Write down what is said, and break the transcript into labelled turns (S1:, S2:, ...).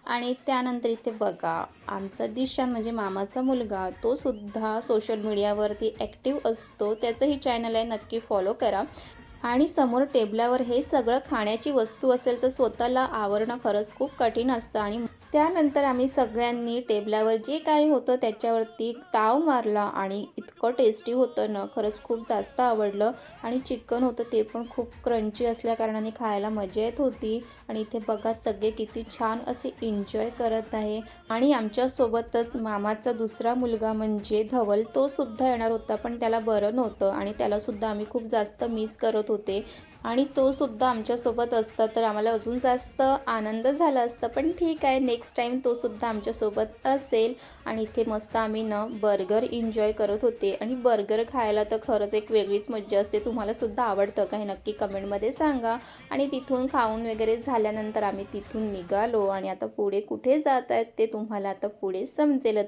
S1: आणि त्यानंतर इथे बघा, आमचा दिशान म्हणजे मामाचा मुलगा, तो सुद्धा सोशल मीडियावरती ॲक्टिव्ह असतो. त्याचंही चॅनल आहे, नक्की फॉलो करा. आणि समोर टेबलावर हे सगळं खाण्याची वस्तू असेल तर स्वतःला आवरणं खरंच खूप कठीण असतं. आणि त्यानंतर आम्ही सगळ्यांनी टेबलावर जे काही होतं त्याच्यावरती ताव मारला आणि इतकं टेस्टी होतं ना, खरंच खूप जास्त आवडलं. आणि चिकन होतं ते पण खूप क्रंची असल्याकारणाने खायला मजा येत होती. आणि इथे बघा सगळे किती छान असे एन्जॉय करत आहे. आणि आमच्यासोबतच मामाचा दुसरा मुलगा म्हणजे धवल, तो सुद्धा येणार होता, पण त्याला बरं नव्हतं आणि त्यालासुद्धा आम्ही खूप जास्त मिस करत होते. आणि तो सुद्धा आमच्यासोबत असता तर आम्हाला अजून जास्त आनंद झाला असता. पण ठीक आहे, नेक्स्ट टाईम तो सुद्धा आमच्यासोबत असेल. आणि इथे मस्त आम्ही ना बर्गर एन्जॉय करत होते. आणि बर्गर खायला तर खरंच एक वेगळीच मज्जा असते. तुम्हाला सुद्धा आवडतं का हे नक्की कमेंटमध्ये सांगा. आणि तिथून खाऊन वगैरे झाल्यानंतर आम्ही तिथून निघालो आणि आता पुढे कुठे जात आहेत ते तुम्हाला आता पुढे समजेलच.